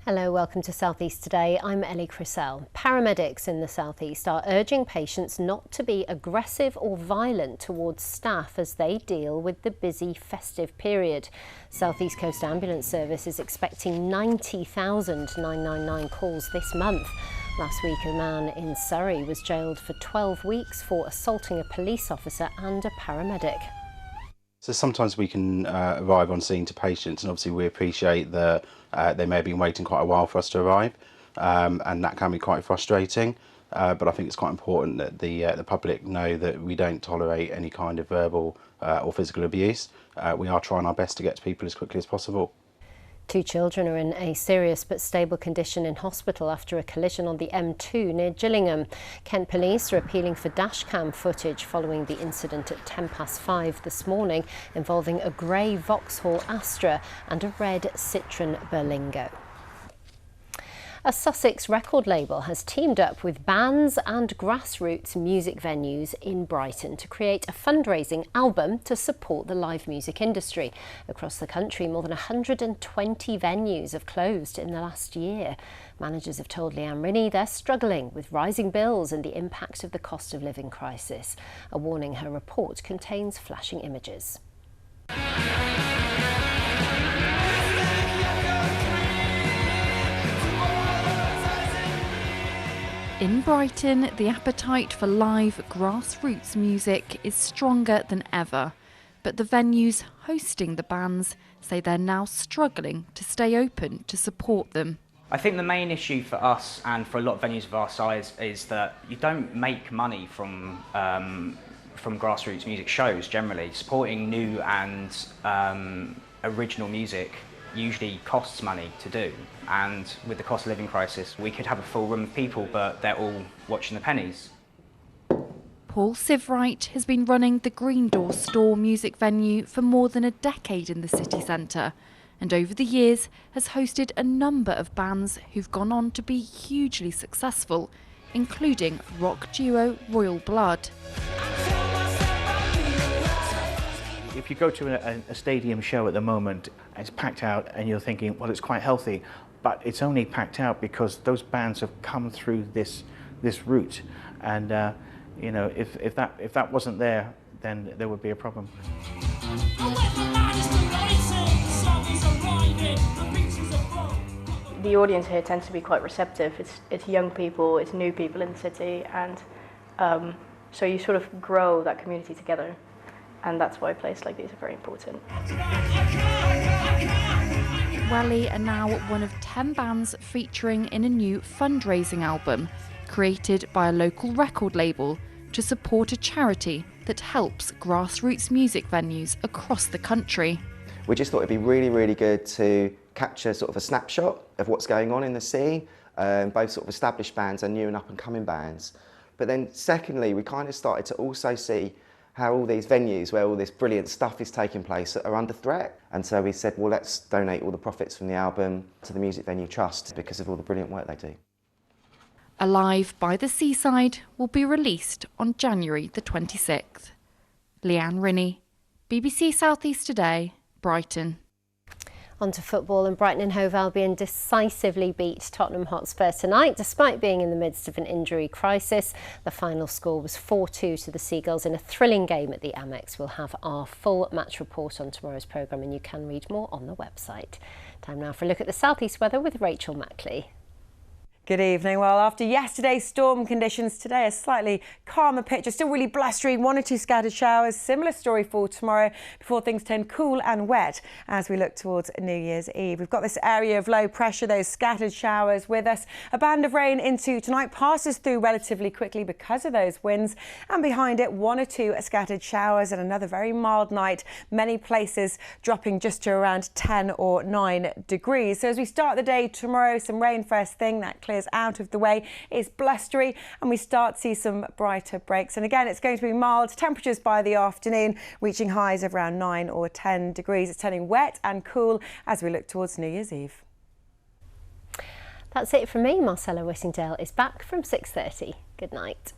Hello, welcome to South East Today. I'm Ellie Crisell. Paramedics in the South East are urging patients not to be aggressive or violent towards staff as they deal with the busy festive period. South East Coast Ambulance Service is expecting 90,000 999 calls this month. Last week, a man in Surrey was jailed for 12 weeks for assaulting a police officer and a paramedic. So sometimes we can arrive on scene to patients, and obviously we appreciate that they may have been waiting quite a while for us to arrive, and that can be quite frustrating. But I think it's quite important that the public know that we don't tolerate any kind of verbal or physical abuse. We are trying our best to get to people as quickly as possible. 2 children are in a serious but stable condition in hospital after a collision on the M2 near Gillingham. Kent Police are appealing for dashcam footage following the incident at 5:10 this morning involving a grey Vauxhall Astra and a red Citroën Berlingo. A Sussex record label has teamed up with bands and grassroots music venues in Brighton to create a fundraising album to support the live music industry. Across the country, more than 120 venues have closed in the last year. Managers have told Leanne Rinnie they're struggling with rising bills and the impact of the cost of living crisis. A warning her report contains flashing images. In Brighton, the appetite for live grassroots music is stronger than ever. But the venues hosting the bands say they're now struggling to stay open to support them. I think the main issue for us and for a lot of venues of our size is that you don't make money from grassroots music shows generally. Supporting new and original music usually costs money to do, and with the cost of living crisis we could have a full room of people but they're all watching the pennies. Paul Sivwright has been running the Green Door Store music venue for more than a decade in the city centre, and over the years has hosted a number of bands who've gone on to be hugely successful, including rock duo Royal Blood. If you go to a stadium show at the moment, it's packed out and you're thinking, well, it's quite healthy, but it's only packed out because those bands have come through this route, and you know, if that wasn't there, then there would be a problem. The audience here tends to be quite receptive. It's young people, it's new people in the city, and so you sort of grow that community together. And that's why places like these are very important. Welly are now one of 10 bands featuring in a new fundraising album created by a local record label to support a charity that helps grassroots music venues across the country. We just thought it'd be really, really good to capture sort of a snapshot of what's going on in the scene, both sort of established bands and new and up and coming bands. But then secondly, we kind of started to also see how all these venues where all this brilliant stuff is taking place are under threat. And so we said, well, let's donate all the profits from the album to the Music Venue Trust because of all the brilliant work they do. Alive by the Seaside will be released on January the 26th. Leanne Rinnie, BBC South East Today, Brighton. On to football, and Brighton and Hove Albion decisively beat Tottenham Hotspur tonight, despite being in the midst of an injury crisis. The final score was 4-2 to the Seagulls in a thrilling game at the Amex. We'll have our full match report on tomorrow's programme, and you can read more on the website. Time now for a look at the southeast weather with Rachel Mackley. Good evening. Well, after yesterday's storm conditions, today a slightly calmer picture. Still really blustery, 1 or 2 scattered showers. Similar story for tomorrow before things turn cool and wet as we look towards New Year's Eve. We've got this area of low pressure, those scattered showers with us. A band of rain into tonight passes through relatively quickly because of those winds, and behind it 1 or 2 scattered showers and another very mild night. Many places dropping just to around 10 or 9 degrees. So as we start the day tomorrow, some rain first thing that clears out of the way. It's blustery and we start to see some brighter breaks, and again it's going to be mild temperatures by the afternoon, reaching highs of around 9 or 10 degrees. It's turning wet and cool as we look towards New Year's Eve. That's it from me. Marcella Whittingdale is back from 6:30. Good night.